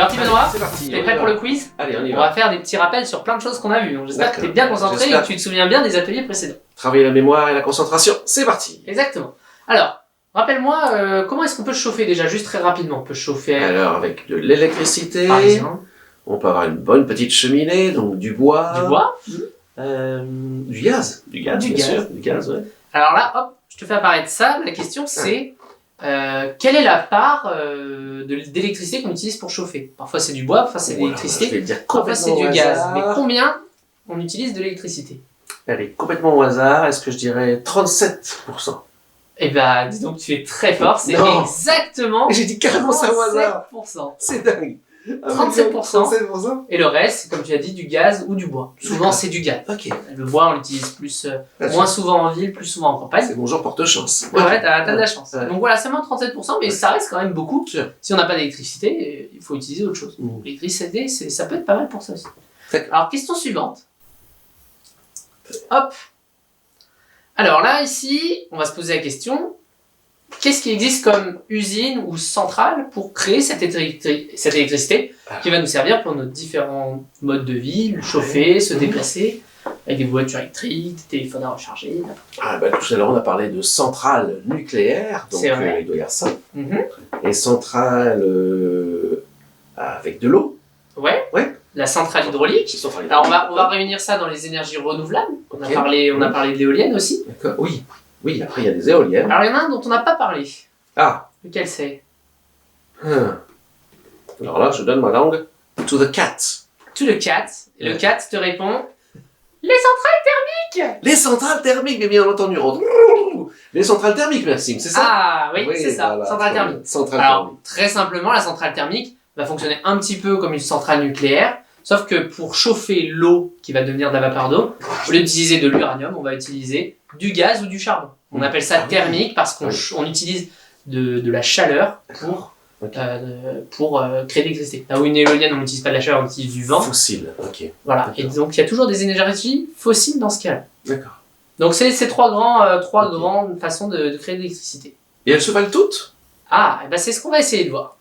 parti Benoît? C'est parti. T'es prêt pour le quiz? Allez, on y On va. va faire des petits rappels sur plein de choses qu'on a vues. Donc j'espère que D'accord. t'es bien concentré et J'espère. que tu te souviens bien des ateliers précédents. Travailler la mémoire et la concentration. C'est parti. Exactement. Alors, rappelle-moi, comment est-ce qu'on peut chauffer déjà, juste très rapidement? On peut chauffer Alors, avec de l'électricité, par exemple on peut avoir une bonne petite cheminée, donc du bois. du bois. Du gaz. Du gaz, Du bien gaz. sûr. Du gaz, ouais. Alors là, hop, je te fais apparaître ça. La question c'est quelle est la part d'électricité qu'on utilise pour chauffer? Parfois c'est du bois, parfois c'est de Voilà, l'électricité, je vais dire parfois c'est complètement du au gaz. hasard. Mais combien on utilise de l'électricité? Allez, complètement au hasard. Est-ce que je dirais 37%? Eh ben, dis donc tu es très fort, c'est Non. exactement J'ai dit carrément ça au hasard. 37%. C'est dingue. 37%. 37%. Et le reste, c'est comme tu as dit, du gaz ou du bois. Souvent D'accord. c'est du gaz. Ok. Le bois on l'utilise plus, moins souvent en ville, plus souvent en campagne. C'est bon, genre porte-chance. Ouais, t'as de la chance. Ouais. Donc voilà, seulement 37%, mais ça reste quand même beaucoup. Sûr. Si on n'a pas d'électricité, il faut utiliser autre chose. Mmh. L'électricité, ça peut être pas mal pour ça aussi. D'accord. Alors, question suivante. Hop. Alors là, ici, on va se poser la question, qu'est-ce qui existe comme usine ou centrale pour créer cette électricité qui va nous servir pour nos différents modes de vie, chauffer, se déplacer, avec des voitures électriques, des téléphones à recharger. Ah bah tout à l'heure on a parlé de centrale nucléaire, donc C'est vrai. il doit y avoir ça. Mhm. Et centrale avec de l'eau. Ouais. Ouais. La centrale hydraulique. Centrale Alors on va réunir ça dans les énergies renouvelables. On a Ok. parlé de l'éolienne aussi. D'accord. Oui. Oui, après il y a des éoliennes. Alors il y en a un dont on n'a pas parlé. Ah. Lequel c'est? Alors là, je donne ma langue to the cat. To the cat. Et le Ouais. cat te répond les centrales thermiques. Les centrales thermiques, mais bien entendu. Les centrales thermiques, Maxime, c'est ça? Ah oui, c'est ça. voilà. Centrale thermique. Centrale Alors thermique. très simplement, la centrale thermique va fonctionner un petit peu comme une centrale nucléaire. Sauf que pour chauffer l'eau qui va devenir de la vapeur d'eau, au lieu d'utiliser de l'uranium, on va utiliser du gaz ou du charbon. On appelle ça Ah oui. thermique parce qu'on Oui. on utilise de la chaleur Ok. pour créer de l'électricité. Là où une éolienne, on n'utilise pas de la chaleur, on utilise du vent. Fossile, ok. Voilà. Et donc il y a toujours des énergies fossiles dans ce cas-là. D'accord. Donc c'est ces trois Ok. grandes façons de créer de l'électricité. Et elles se valent toutes? Ah, et ben c'est ce qu'on va essayer de voir.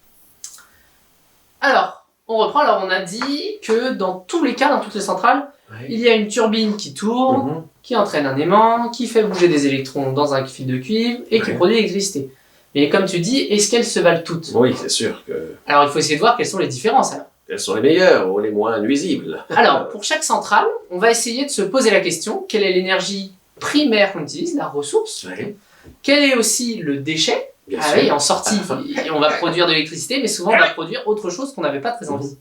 Alors, on reprend. Alors on a dit que dans tous les cas, dans toutes les centrales, il y a une turbine qui tourne, Mhm. qui entraîne un aimant, qui fait bouger des électrons dans un fil de cuivre et qui Ouais. produit l'électricité. Mais comme tu dis, est-ce qu'elles se valent toutes? Oui, c'est sûr que Alors il faut essayer de voir quelles sont les différences. elles sont les meilleures ou les moins nuisibles. Alors, pour chaque centrale, on va essayer de se poser la question, quelle est l'énergie primaire qu'on utilise, la ressource? Oui, Quel est aussi le déchet? bien Ah sûr. oui, en sortie, À la fin. on va produire de l'électricité, mais souvent on va produire autre chose qu'on n'avait pas très envie.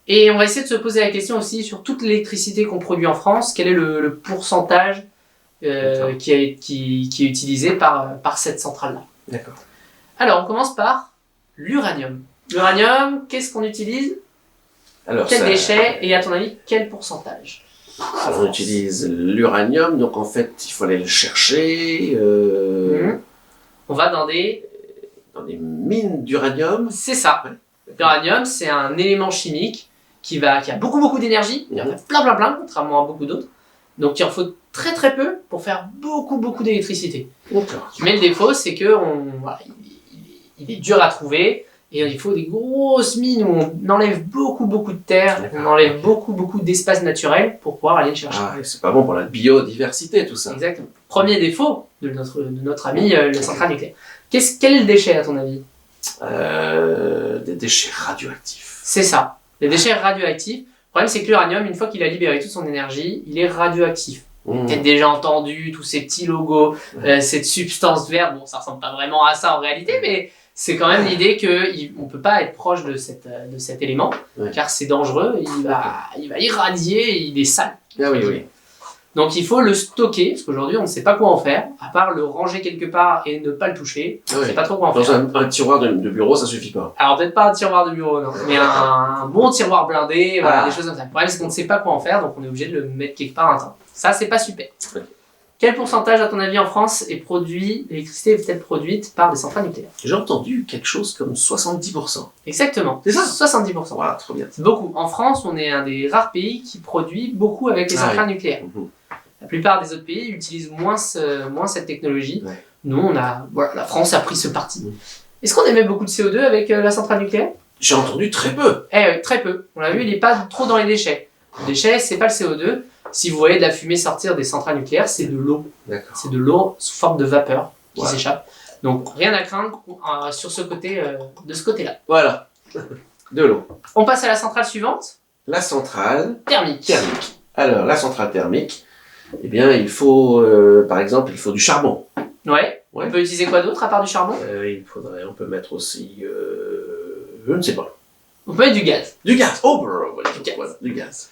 Et on va essayer de se poser la question aussi sur toute l'électricité qu'on produit en France, quel est le pourcentage D'accord. qui est utilisé par cette centrale-là. D'accord. Alors, on commence par l'uranium. L'uranium, qu'est-ce qu'on utilise? Alors, Quel ça- déchet? Et à ton avis, quel pourcentage? on utilise l'uranium, donc en fait, il faut aller le chercher Mhm. On va dans des... dans des mines d'uranium. C'est ça. Ouais. L'uranium, c'est un élément chimique qui a beaucoup d'énergie. Il y en a plein, contrairement à beaucoup d'autres. Donc il en faut très très peu pour faire beaucoup d'électricité. D'accord. Mais le défaut, c'est que voilà, il est dur à trouver et il faut des grosses mines où on enlève beaucoup de terre, on D'accord. enlève beaucoup d'espace naturel pour pouvoir aller le chercher. Ah, et c'est pas bon pour la biodiversité, tout ça. Exactement. Premier défaut de notre ami la centrale nucléaire. Quel est le déchet à ton avis? Des déchets radioactifs. C'est ça. Les déchets radioactifs. Le problème, c'est que l'uranium, une fois qu'il a libéré toute son énergie, il est radioactif. Mmh. Peut-être déjà entendu tous ces petits logos, cette substance verte. Bon, ça ressemble pas vraiment à ça en réalité, mais c'est quand même l'idée qu'on ne peut pas être proche de cet élément, Ouais. car c'est dangereux, il va irradier, il est sale. Ah oui, oui. Donc il faut le stocker, parce qu'aujourd'hui on ne sait pas quoi en faire, à part le ranger quelque part et ne pas le toucher, Ah on ne oui. sait pas trop quoi en Dans faire. un tiroir de bureau, ça suffit pas. Alors peut-être pas un tiroir de bureau, non, mais un bon tiroir blindé, voilà, Ah. des choses comme ça. Le problème c'est qu'on ne sait pas quoi en faire, donc on est obligé de le mettre quelque part un temps. Ça c'est pas super. Ok. Quel pourcentage à ton avis en France l'électricité est peut-être produite par des centrales nucléaires? J'ai entendu quelque chose comme 70%. Exactement, C'est ça. 70%. Voilà, trop bien. C'est beaucoup. En France, on est un des rares pays qui produit beaucoup avec les Ah centrales nucléaires. Mhm. La plupart des autres pays utilisent moins cette technologie. Ouais. Nous, la France a pris ce parti. Mhm. Est-ce qu'on émet beaucoup de CO2 avec la centrale nucléaire? J'ai entendu très peu. Très peu. On l'a vu, il n'est pas trop dans les déchets. Les déchets, c'est pas le CO2. Si vous voyez de la fumée sortir des centrales nucléaires, c'est de l'eau. D'accord. C'est de l'eau sous forme de vapeur qui Ouais. s'échappe. Donc rien à craindre sur ce côté, de ce côté-là. Voilà. De l'eau. On passe à la centrale suivante, La centrale thermique. thermique. Alors, la centrale thermique, eh bien, il faut, par exemple, il faut du charbon. Ouais. Ouais. On peut utiliser quoi d'autre à part du charbon? On peut mettre aussi, je ne sais pas. On peut mettre du gaz. Du gaz. Oh, voilà, Du gaz. voilà, du gaz.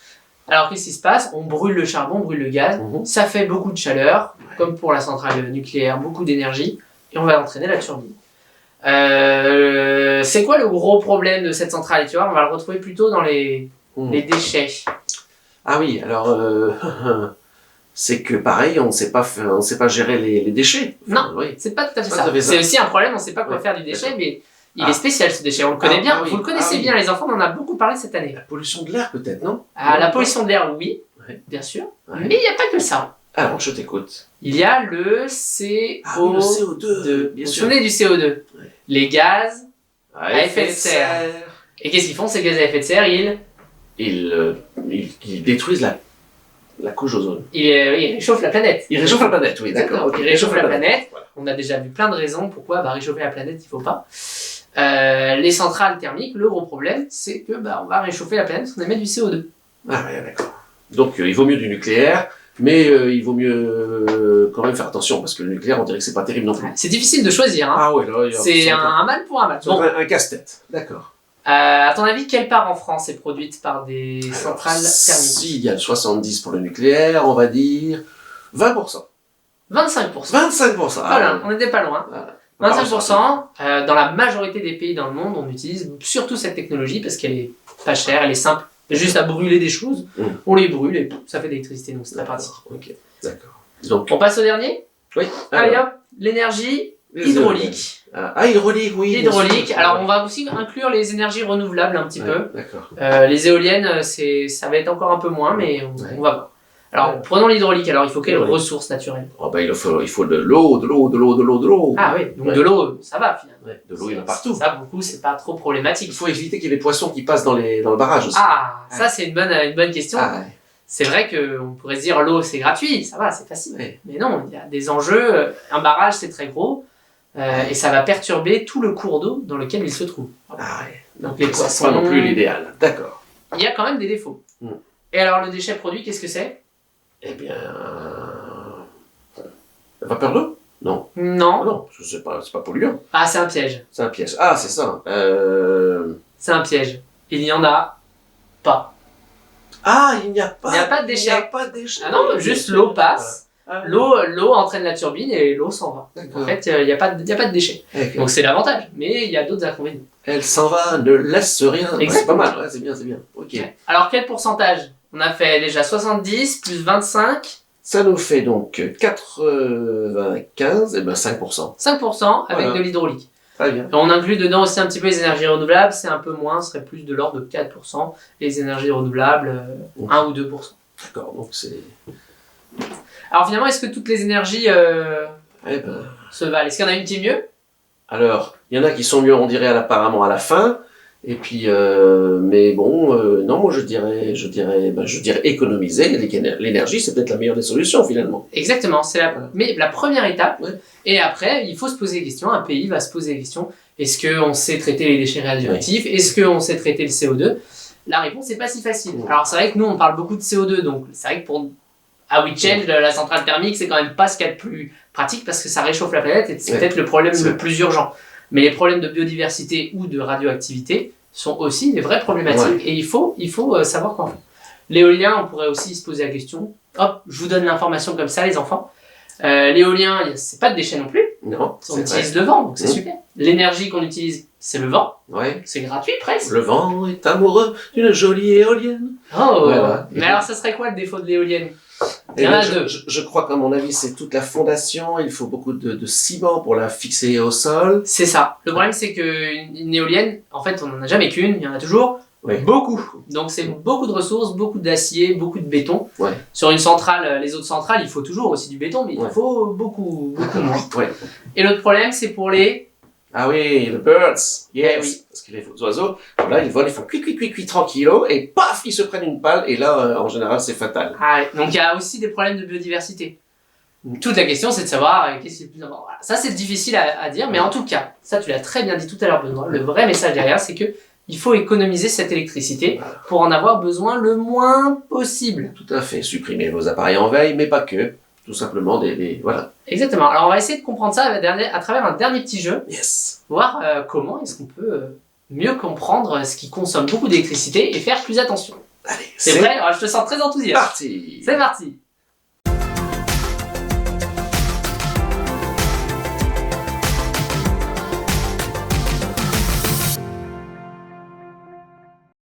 Alors qu'est-ce qui se passe? On brûle le charbon, on brûle le gaz. Mhm. Ça fait beaucoup de chaleur, Ouais. comme pour la centrale nucléaire, beaucoup d'énergie, et on va entraîner la turbine. C'est quoi le gros problème de cette centrale? Et tu vois, on va le retrouver plutôt dans les déchets. Ah oui, alors, c'est que pareil, on ne sait pas gérer les déchets. Enfin, oui. C'est pas tout à fait Pas ça. tout à fait ça. C'est aussi un problème, on ne sait pas quoi Ouais. faire du déchet, mais il Ah. est spécial ce déchet. On le connaît bien, oui. vous le connaissez Ah oui. bien, les enfants, on en a beaucoup parlé cette année. La pollution de l'air, peut-être, non? La pollution de l'air, oui, Ouais. bien sûr, Ouais. mais il n'y a pas que ça. Alors, je t'écoute. Il y a le CO2. Ah oui, le CO2, bien Vous vous sûr. souvenez du CO2? Ouais. Les gaz. À effet de serre. Et qu'est-ce qu'ils font ces gaz à effet de serre? Ils détruisent la couche d'ozone. Ils réchauffent la planète. Ils réchauffent la planète, oui, d'accord. Exactement. Ils réchauffent la planète. Voilà. On a déjà vu plein de raisons pourquoi réchauffer la planète, il faut pas. Les centrales thermiques, le gros problème, c'est que on va réchauffer la planète parce qu'on émet du CO2. Ah ouais, d'accord. Donc, il vaut mieux du nucléaire, mais il vaut mieux quand même faire attention, parce que le nucléaire, on dirait que c'est pas terrible non plus. C'est difficile de choisir. Hein. Ah ouais, là, il y a- C'est un mal pour un mal. c'est Bon, un casse-tête. D'accord. à ton avis, quelle part en France est produite par des Alors, centrales thermiques? s'il y a 70 pour le nucléaire, on va dire 20%. 25%. 25%. Voilà, on n'était pas loin. Voilà. 25%, dans la majorité des pays dans le monde, on utilise surtout cette technologie parce qu'elle est pas chère, elle est simple. Il y a juste à brûler des choses, on les brûle et pouf, ça fait de l'électricité, donc c'est très pratique. Ok, d'accord. Donc, On passe au dernier. oui. Allez Alors, hop, l'énergie les hydraulique. hydraulique, oui. bien Hydraulique, sûr. alors on va aussi inclure les énergies renouvelables un petit Ouais, peu. D'accord. Les éoliennes, ça va être encore un peu moins, mais on va voir. Alors, Ouais. prenons l'hydraulique. Alors, il faut quelle Hydraulique. ressource naturelle? Oh, ben, il faut de l'eau, de l'eau. Ah oui, donc Ouais. de l'eau, ça va finalement. Ouais, de l'eau, il y en a partout. Ça, beaucoup, c'est pas trop problématique. Il faut éviter qu'il y ait des poissons qui passent dans le barrage aussi. Ah, ça c'est une bonne question. Ah, ouais. C'est vrai qu'on pourrait se dire l'eau c'est gratuit, ça va, c'est facile. Ouais. Mais non, il y a des enjeux. Un barrage c'est très gros et ça va perturber tout le cours d'eau dans lequel il se trouve. Ah, ouais. Donc les C'est poissons. pas non plus l'idéal. D'accord. Il y a quand même des défauts. Mm. Et alors le déchet produit, qu'est-ce que c'est? Eh bien. La vapeur d'eau? Non. Ah Non. non, c'est pas polluant. Ah, c'est un piège. C'est un piège. Ah, c'est ça. C'est un piège. Il n'y en a pas. Ah, il n'y a pas. Il n'y a pas de déchets. Il n'y a pas de déchets. Ah non, juste l'eau passe. Ah, L'eau entraîne la turbine et l'eau s'en va. D'accord. En fait, il n'y a pas de déchets. Ok. Donc c'est l'avantage, mais il y a d'autres inconvénients. Elle s'en va, ne laisse rien. Ouais, c'est pas Exactement. mal, ouais, c'est bien, c'est bien. Ok. Ouais. Alors quel pourcentage? On a fait déjà 70 plus 25, Ça nous fait donc 95, et ben 5%. 5% avec Voilà. de l'hydraulique. Très bien. Et on inclut dedans aussi un petit peu les énergies renouvelables, c'est un peu moins, ce serait plus de l'ordre de 4%. Les énergies renouvelables, 1 ou 2%. D'accord, donc c'est. Alors finalement, est-ce que toutes les énergies Eh ben. se valent? Est-ce qu'il y en a une qui est mieux? Alors, il y en a qui sont mieux, on dirait, apparemment à la fin. Et puis, mais bon, non, moi je dirais économiser l'énergie, c'est peut-être la meilleure des solutions finalement. Exactement, c'est Voilà. mais la première étape. Ouais. Et après, il faut se poser des questions. Un pays va se poser des questions. Est-ce qu'on sait traiter les déchets radioactifs? Est-ce qu'on sait traiter le CO2? La réponse n'est pas si facile. Ouais. Alors c'est vrai que nous, on parle beaucoup de CO2. Donc c'est vrai que pour Awichange, la centrale thermique, c'est quand même pas ce qu'il y a de plus pratique parce que ça réchauffe la planète et c'est Ouais. peut-être le problème C'est le vrai. plus urgent. Mais les problèmes de biodiversité ou de radioactivité sont aussi des vraies problématiques et il faut savoir quoi faire. L'éolien, on pourrait aussi se poser la question. Hop, je vous donne l'information comme ça, les enfants. L'éolien, c'est pas de déchets non plus. Non, On c'est utilise vrai. le vent, donc c'est Mmh. super. L'énergie qu'on utilise, c'est le vent. Ouais. C'est gratuit presque. Le vent est amoureux d'une jolie éolienne. Oh. Voilà. Mais alors, ça serait quoi le défaut de l'éolienne? Il Et y en là, a deux. je crois qu'à mon avis, c'est toute la fondation. Il faut beaucoup de ciment pour la fixer au sol. C'est ça. Le problème, c'est qu'une éolienne, en fait, on n'en a jamais qu'une, il y en a toujours Oui. beaucoup. Donc, c'est beaucoup de ressources, beaucoup d'acier, beaucoup de béton. Ouais. Sur une centrale, les autres centrales, il faut toujours aussi du béton, mais il Ouais. faut beaucoup moins. Ouais. Et l'autre problème, c'est pour les Ah oui, le birds, yes. Eh oui. Parce que les oiseaux, là, ils volent, ils font cuit, tranquillo, et paf, ils se prennent une balle, et là, en général, c'est fatal. Ah, ouais. Donc il y a aussi des problèmes de biodiversité. Donc, toute la question, c'est de savoir qu'est-ce qui est le plus important. Voilà. Ça, c'est difficile à dire, mais en tout cas, ça, tu l'as très bien dit tout à l'heure, Benoît. Le vrai message derrière, c'est que il faut économiser cette électricité pour en avoir besoin le moins possible. Tout à fait. Supprimer vos appareils en veille, mais pas que. Tout simplement voilà. Exactement. Alors, on va essayer de comprendre ça à travers un dernier petit jeu. Yes. Voir comment est-ce qu'on peut mieux comprendre ce qui consomme beaucoup d'électricité et faire plus attention. Allez, C'est vrai. Alors, je te sens très enthousiaste. parti. C'est parti.